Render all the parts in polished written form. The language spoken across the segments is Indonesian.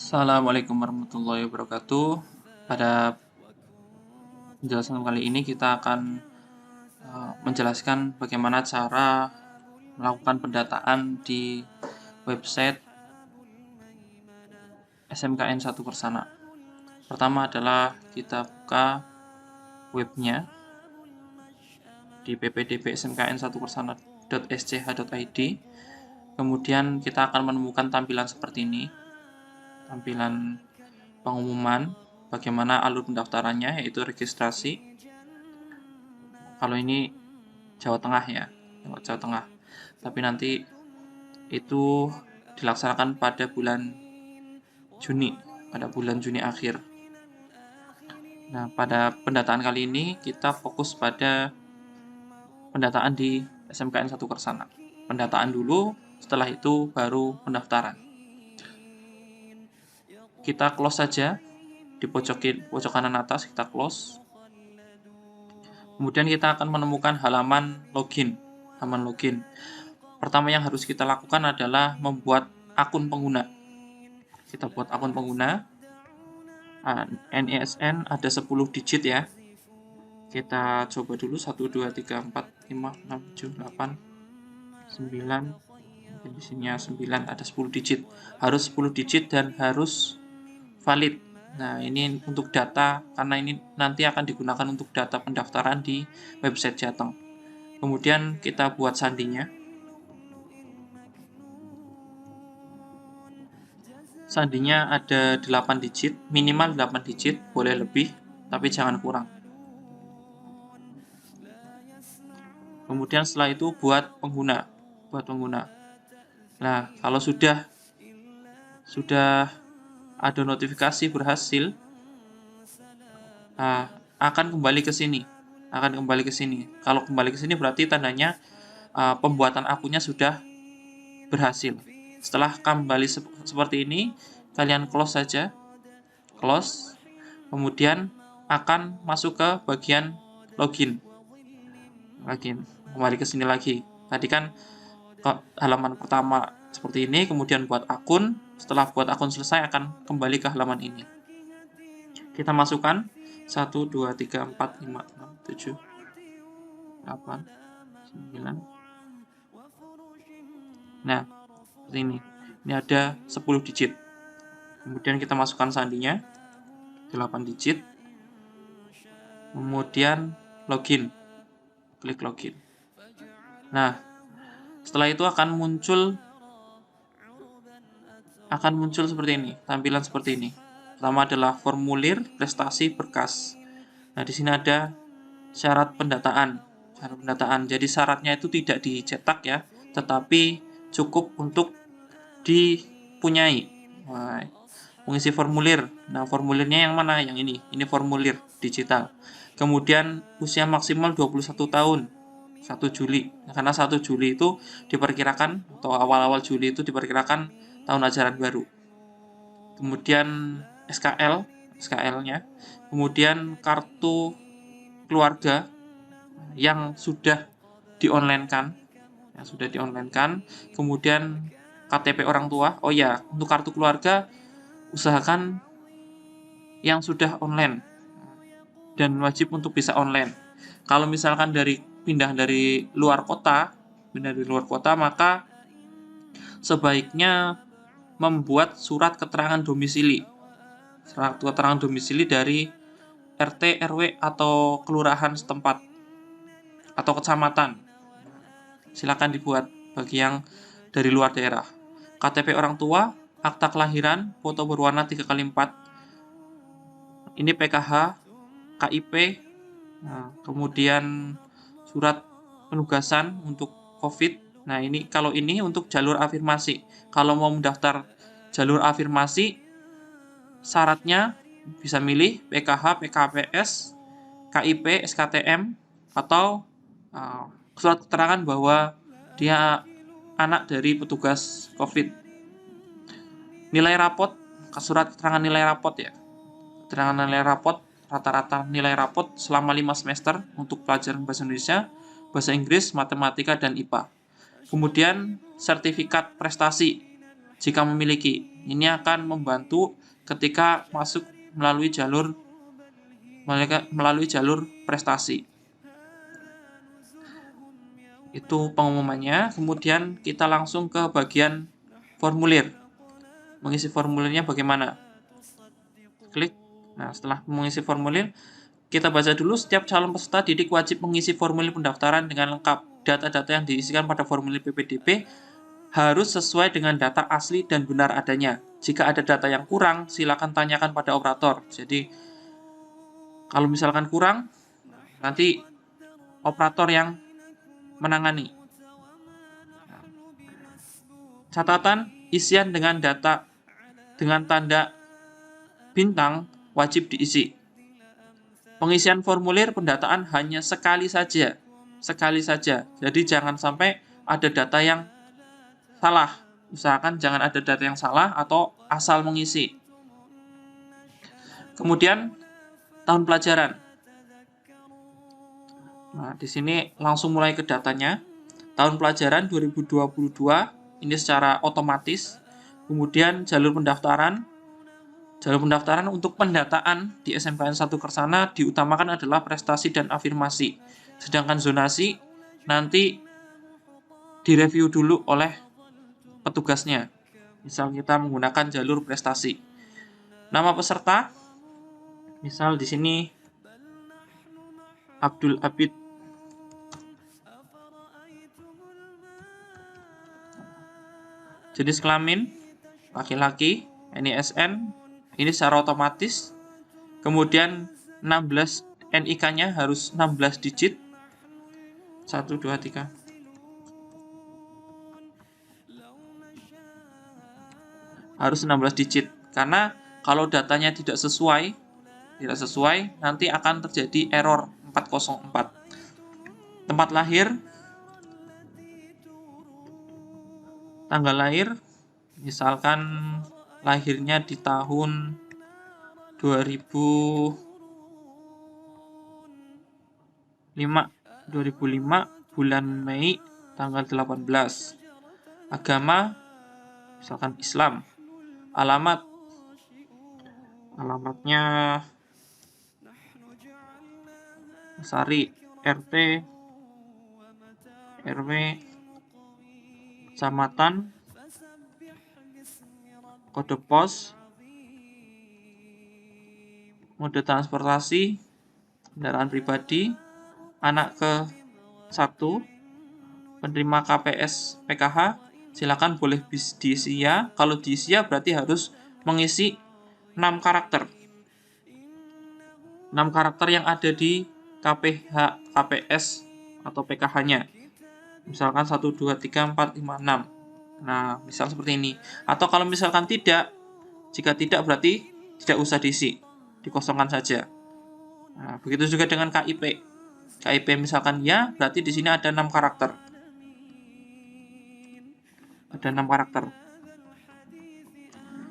Assalamualaikum warahmatullahi wabarakatuh. Pada penjelasan kali ini kita akan menjelaskan bagaimana cara melakukan pendataan di website SMKN 1 Persana. Pertama adalah kita buka webnya di ppdb.smkn1persana.sch.id. Kemudian kita akan menemukan tampilan seperti ini. Tampilan pengumuman bagaimana alur pendaftarannya, yaitu registrasi. Kalau ini Jawa Tengah ya, Jawa Tengah. Tapi nanti itu dilaksanakan pada bulan Juni akhir. Nah, pada pendataan kali ini kita fokus pada pendataan di SMKN 1 Persana. Pendataan dulu, setelah itu baru pendaftaran. Kita close saja di pojok kanan atas, kita close. Kemudian kita akan menemukan halaman login. Pertama yang harus kita lakukan adalah membuat akun pengguna. Kita buat akun pengguna. NISN ada 10 digit ya. Kita coba dulu 1 2 3 4 5 6 7 8 9. Mungkin di sini 9, ada 10 digit. Harus 10 digit dan harus valid. Nah, ini untuk data, karena ini nanti akan digunakan untuk data pendaftaran di website Jateng. Kemudian kita buat sandinya. Sandinya ada 8 digit, minimal 8 digit, boleh lebih, tapi jangan kurang. Kemudian setelah itu buat pengguna. Nah, kalau sudah ada notifikasi berhasil, akan kembali ke sini. Kalau kembali ke sini berarti tandanya pembuatan akunnya sudah berhasil. Setelah kembali seperti ini, kalian close saja. Close. Kemudian akan masuk ke bagian login. Kembali ke sini lagi. Tadi kan halaman pertama seperti ini, kemudian buat akun. Setelah buat akun selesai, akan kembali ke halaman ini. Kita masukkan 1, 2, 3, 4, 5, 6, 7, 8, 9. Nah, seperti ini. Ini ada 10 digit. Kemudian kita masukkan sandinya, 8 digit. Kemudian login. Klik login. Nah, setelah itu akan muncul seperti ini, tampilan seperti ini. Pertama adalah formulir prestasi berkas. Nah, di sini ada syarat pendataan. Jadi syaratnya itu tidak dicetak ya, tetapi cukup untuk dipunyai. Mengisi formulir. Nah, formulirnya yang mana? Yang ini. Ini formulir digital. Kemudian usia maksimal 21 tahun. 1 Juli. Karena 1 Juli itu diperkirakan, atau awal-awal Juli itu diperkirakan tahun ajaran baru. Kemudian SKL-nya. Kemudian kartu keluarga yang sudah di-online-kan. Kemudian KTP orang tua. Oh ya, untuk kartu keluarga usahakan yang sudah online dan wajib untuk bisa online. Kalau misalkan pindah dari luar kota, maka sebaiknya membuat surat keterangan domisili dari RT, RW atau kelurahan setempat atau kecamatan. Silakan dibuat bagi yang dari luar daerah. KTP orang tua, akta kelahiran, foto berwarna 3x4. Ini PKH, KIP, kemudian surat penugasan untuk COVID. Nah, kalau ini untuk jalur afirmasi. Kalau mau mendaftar jalur afirmasi, syaratnya bisa milih PKH, PKPS, KIP, SKTM, atau surat keterangan bahwa dia anak dari petugas COVID. Nilai rapot, surat keterangan nilai rapot ya. Keterangan nilai rapot, rata-rata nilai rapot selama 5 semester untuk pelajaran bahasa Indonesia, bahasa Inggris, matematika, dan IPA. Kemudian sertifikat prestasi. jika memiliki. Ini akan membantu ketika masuk melalui jalur prestasi. Itu pengumumannya. Kemudian kita langsung ke bagian formulir. Mengisi formulirnya bagaimana? Klik. Nah, setelah mengisi formulir, kita baca dulu. Setiap calon peserta didik wajib mengisi formulir pendaftaran dengan lengkap. Data-data yang diisikan pada formulir PPDB harus sesuai dengan data asli dan benar adanya. Jika ada data yang kurang, silakan tanyakan pada operator. Jadi, kalau misalkan kurang, nanti operator yang menangani. Catatan, isian dengan data dengan tanda bintang wajib diisi. Pengisian formulir pendataan hanya sekali saja. Jadi jangan sampai ada data yang salah. Usahakan jangan ada data yang salah atau asal mengisi. Kemudian tahun pelajaran. Nah, di sini langsung mulai ke datanya. Tahun pelajaran 2022 ini secara otomatis. Kemudian jalur pendaftaran. Jalur pendaftaran untuk pendataan di SMKN 1 Kersana diutamakan adalah prestasi dan afirmasi. Sedangkan zonasi nanti direview dulu oleh petugasnya. Misal kita menggunakan jalur prestasi. Nama peserta, misal di sini Abdul Abid. Jenis kelamin laki-laki, NISN, ini secara otomatis. Kemudian 16 NIK-nya harus 16 digit. 1, 2, 3. Harus 16 digit. Karena kalau datanya tidak sesuai, nanti akan terjadi error 404. Tempat lahir, tanggal lahir, misalkan lahirnya di tahun 2005 bulan Mei tanggal 18. Agama misalkan Islam. Alamatnya Sari, RT, RW, kecamatan, kode pos, mode transportasi, kendaraan pribadi, anak ke 1, penerima KPS PKH, silakan boleh diisi ya. Kalau diisi ya berarti harus mengisi 6 karakter. 6 karakter yang ada di KPH, KPS atau PKH-nya. Misalkan 1, 2, 3, 4, 5, 6. Nah, misal seperti ini. Atau kalau misalkan tidak, jika tidak berarti tidak usah diisi, dikosongkan saja. Nah, begitu juga dengan KIP. KIP misalkan ya, berarti di sini ada 6 karakter. Ada 6 karakter.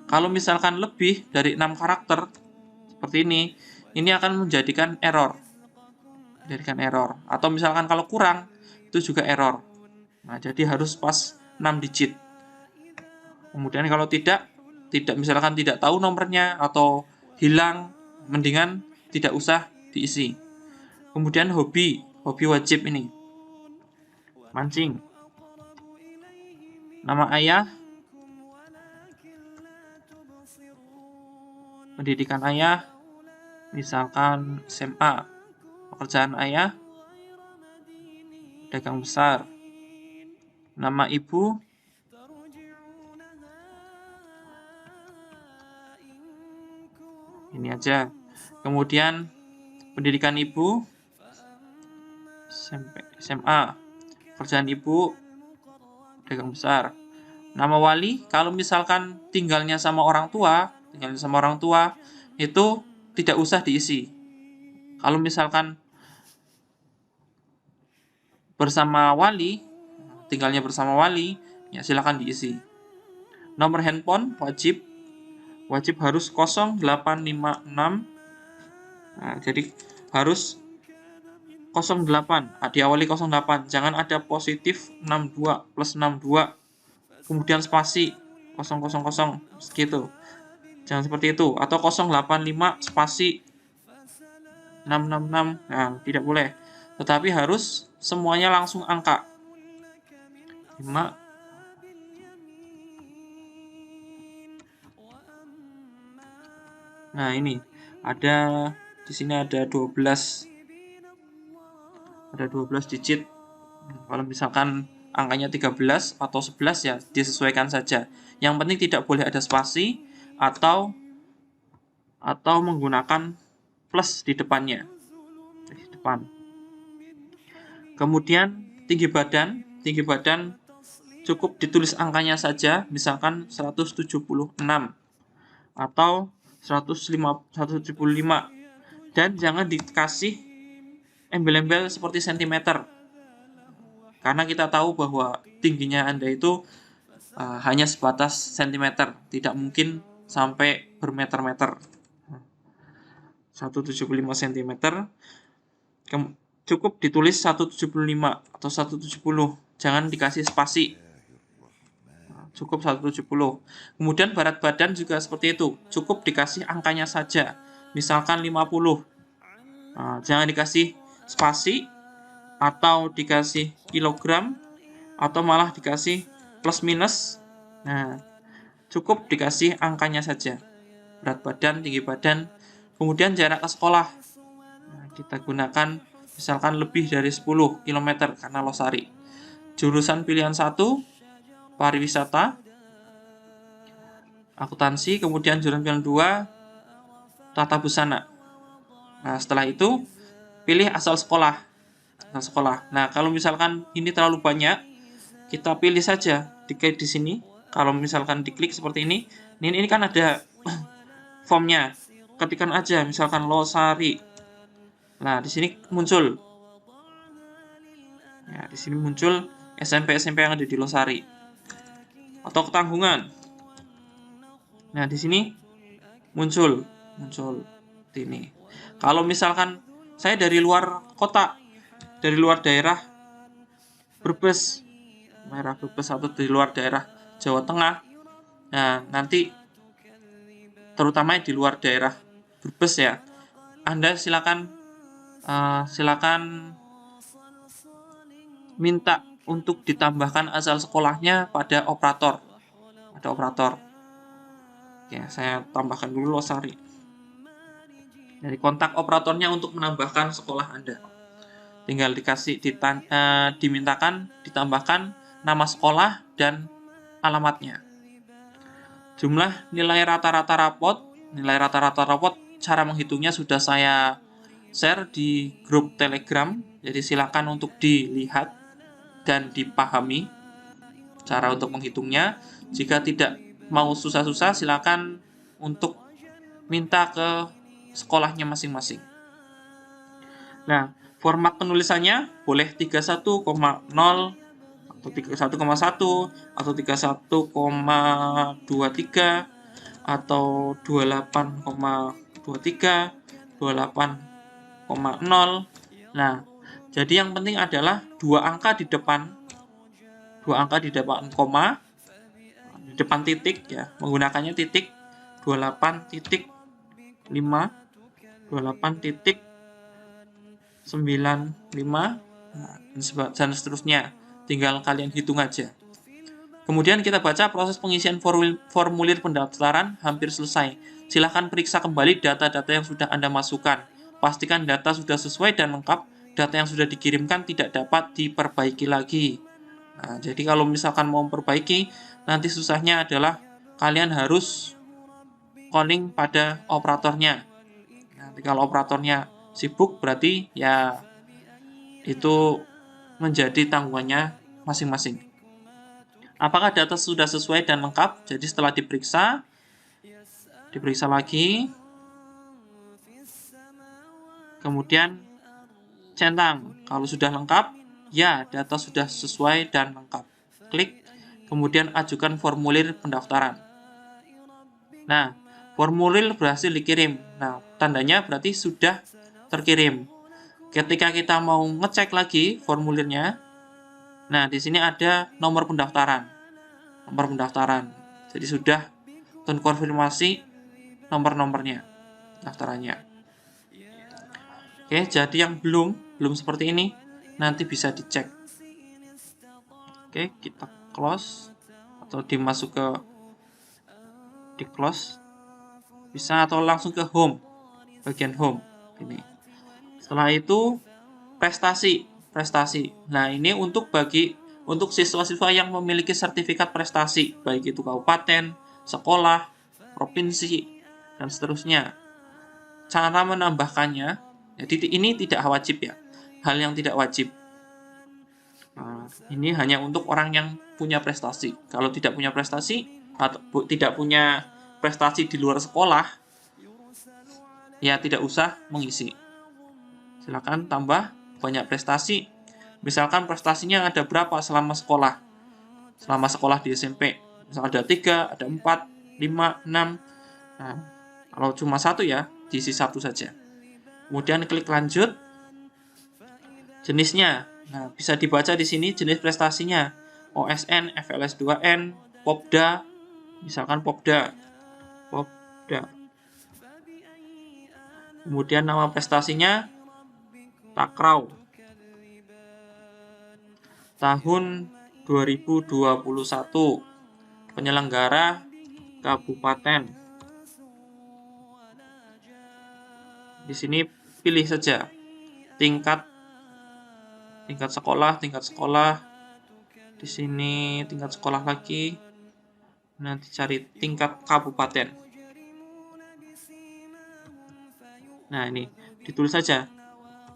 Kalau misalkan lebih dari 6 karakter, seperti ini akan menjadikan error. Atau misalkan kalau kurang, itu juga error. Nah, jadi harus pas 6 digit. Kemudian kalau tidak misalkan tidak tahu nomornya atau hilang, mendingan tidak usah diisi. Kemudian hobi wajib ini. Mancing. Nama ayah, pendidikan ayah, misalkan SMA. Pekerjaan ayah, dagang besar. Nama ibu, ini aja. Kemudian pendidikan ibu, SMA. Pekerjaan ibu, dagang besar. Nama wali, kalau misalkan tinggalnya sama orang tua, itu tidak usah diisi. Kalau misalkan tinggalnya bersama wali, ya silakan diisi. Nomor handphone wajib harus 0856. Nah, jadi harus 08, diawali 08. Jangan ada positif 62 plus 62. Kemudian spasi 000 segitu. Jangan seperti itu. Atau 085 spasi 666. Nah, tidak boleh. Tetapi harus semuanya langsung angka. 5. Nah, ini ada di sini ada 12. Ada 12 digit. Kalau misalkan angkanya 13 atau 11 ya disesuaikan saja. Yang penting tidak boleh ada spasi atau menggunakan plus di depannya. Di depan. Kemudian tinggi badan cukup ditulis angkanya saja, misalkan 176 atau 175, dan jangan dikasih embel-embel seperti sentimeter, karena kita tahu bahwa tingginya Anda itu hanya sebatas sentimeter, tidak mungkin sampai bermeter-meter. 175 cm, cukup ditulis 175 atau 170, jangan dikasih spasi, cukup 170. Kemudian berat badan juga seperti itu, cukup dikasih angkanya saja, misalkan 50. Jangan dikasih spasi atau dikasih kilogram atau malah dikasih plus minus. Nah, cukup dikasih angkanya saja, berat badan, tinggi badan. Kemudian jarak ke sekolah, kita gunakan misalkan lebih dari 10 km karena losari. Jurusan pilihan 1 pariwisata, akuntansi. Kemudian jurusan pilihan 2 tata busana. Nah, setelah itu pilih asal sekolah. Nah, kalau misalkan ini terlalu banyak, kita pilih saja di sini. Kalau misalkan diklik seperti ini kan ada formnya. Ketikkan aja misalkan losari. Nah, di sini muncul. Ya, di sini muncul SMP yang ada di losari. Atau ketanggungan. Nah, di sini muncul ini. Kalau misalkan saya dari luar kota, dari luar daerah Brebes atau di luar daerah Jawa Tengah, nah nanti terutama di luar daerah Brebes ya, Anda silakan minta untuk ditambahkan asal sekolahnya pada operator. Ya, saya tambahkan dulu losari. Dari kontak operatornya untuk menambahkan sekolah Anda. Tinggal dimintakan ditambahkan nama sekolah dan alamatnya. Jumlah nilai rata-rata rapot, cara menghitungnya sudah saya share di grup Telegram. Jadi silakan untuk dilihat dan dipahami cara untuk menghitungnya. Jika tidak mau susah-susah, silakan untuk minta ke sekolahnya masing-masing. Nah, format penulisannya boleh 31,0 atau 31,1 atau 31,23 atau 28,23, 28,0. Nah, jadi yang penting adalah dua angka di depan koma, di depan titik ya, menggunakannya titik 28.5, 28.95, dan seterusnya. Tinggal kalian hitung aja. Kemudian kita baca proses pengisian formulir pendaftaran hampir selesai. Silahkan periksa kembali data-data yang sudah Anda masukkan. Pastikan data sudah sesuai dan lengkap. Data yang sudah dikirimkan tidak dapat diperbaiki lagi. Nah, jadi kalau misalkan mau memperbaiki, nanti susahnya adalah kalian harus calling pada operatornya. Nanti kalau operatornya sibuk, berarti ya itu menjadi tanggungannya masing-masing. Apakah data sudah sesuai dan lengkap? Jadi setelah diperiksa lagi, kemudian centang. Kalau sudah lengkap, ya data sudah sesuai dan lengkap. Klik, kemudian ajukan formulir pendaftaran. Nah, formulir berhasil dikirim. Nah, tandanya berarti sudah terkirim. Ketika kita mau ngecek lagi formulirnya, nah di sini ada nomor pendaftaran. Jadi sudah terkonfirmasi nomor-nomornya, daftarannya. Oke, jadi yang belum seperti ini, nanti bisa dicek. Oke, kita close atau dimasuk ke di close bisa, atau langsung ke home, bagian home ini. Setelah itu prestasi. Nah, ini untuk siswa-siswa yang memiliki sertifikat prestasi, baik itu kabupaten, sekolah, provinsi, dan seterusnya. Cara menambahkannya, jadi ini tidak wajib ya, hal yang tidak wajib. Nah, ini hanya untuk orang yang punya prestasi. Kalau tidak punya prestasi atau tidak punya prestasi di luar sekolah, ya tidak usah mengisi. Silakan tambah banyak prestasi. Misalkan prestasinya ada berapa selama sekolah? Selama sekolah di SMP. Misal ada 3, ada 4, 5, 6. Nah, kalau cuma 1 ya, diisi 1 saja. Kemudian klik lanjut. Jenisnya. Nah, bisa dibaca di sini jenis prestasinya. OSN, FLS2N, Popda. Misalkan Popda. Kemudian nama prestasinya Takraw. Tahun 2021. Penyelenggara kabupaten. Di sini pilih saja tingkat sekolah. Di sini tingkat sekolah lagi. Nanti cari tingkat kabupaten. Nah, ini ditulis saja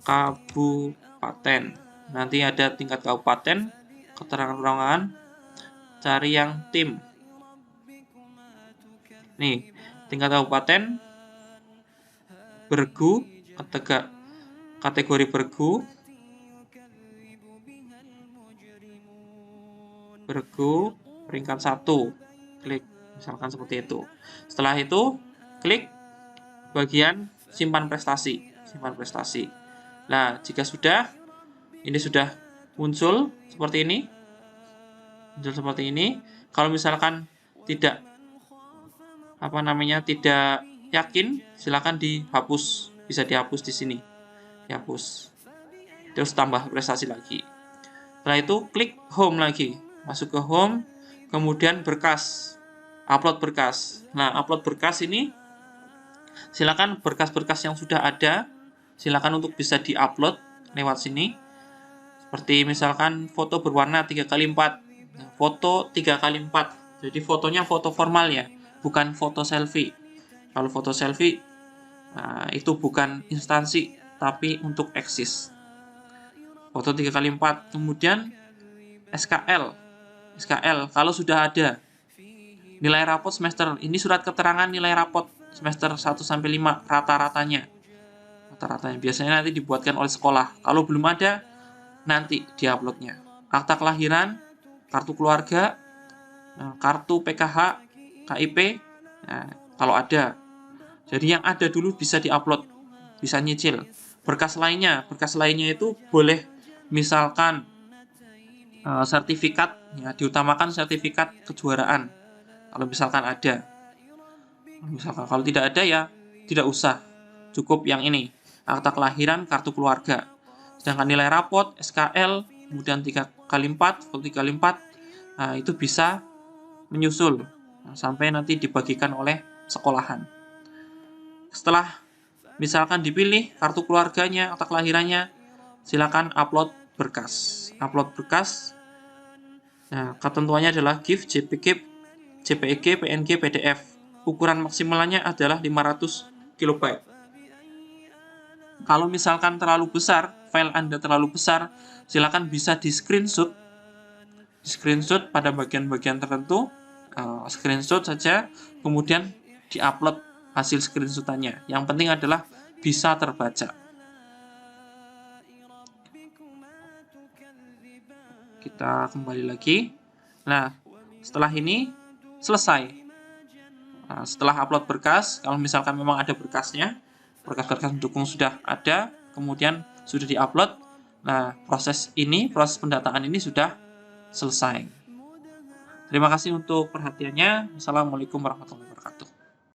kabupaten. Nanti ada tingkat kabupaten, keterangan perorangan, cari yang tim. Nih, tingkat kabupaten, bergu, kategori bergu, peringkat 1. Klik, misalkan seperti itu. Setelah itu, klik bagian simpan prestasi. Nah, jika ini sudah muncul seperti ini. Kalau misalkan tidak yakin, silakan dihapus. Bisa dihapus di sini. Dihapus. Terus tambah prestasi lagi. Setelah itu klik home lagi. Masuk ke home, kemudian berkas. Upload berkas. Nah, upload berkas ini silakan berkas-berkas yang sudah ada, silakan untuk bisa di-upload lewat sini. Seperti misalkan foto berwarna 3x4. Nah, foto 3x4. Jadi fotonya foto formal ya, bukan foto selfie. Kalau foto selfie itu bukan instansi, tapi untuk eksis. Foto 3x4. Kemudian SKL kalau sudah ada. Nilai rapot semester, ini surat keterangan nilai rapot semester 1-5 rata-ratanya. Biasanya nanti dibuatkan oleh sekolah. Kalau belum ada, nanti diuploadnya. Akta kelahiran, kartu keluarga, kartu PKH, KIP, kalau ada. Jadi yang ada dulu bisa diupload, bisa nyicil. Berkas lainnya itu boleh misalkan sertifikat, ya, diutamakan sertifikat kejuaraan. Kalau misalkan ada. Kalau tidak ada ya tidak usah. Cukup yang ini. Akta kelahiran, kartu keluarga. Sedangkan nilai rapot, SKL, kemudian 3x4, foto 3x4, itu bisa menyusul sampai nanti dibagikan oleh sekolahan. Setelah misalkan dipilih kartu keluarganya, akta kelahirannya, silakan upload berkas. Nah, ketentuannya adalah GIF, JPG, PNG, PDF. Ukuran maksimalnya adalah 500 KB. Kalau misalkan terlalu besar, file Anda terlalu besar, silakan bisa di-screenshot pada bagian-bagian tertentu, screenshot saja, kemudian di-upload hasil screenshotannya. Yang penting adalah bisa terbaca. Kita kembali lagi. Nah, setelah ini selesai. Setelah upload berkas, kalau misalkan memang ada berkas berkas pendukung sudah ada, kemudian sudah diupload. Nah, proses pendataan ini sudah selesai. Terima kasih untuk perhatiannya. Assalamualaikum warahmatullahi wabarakatuh.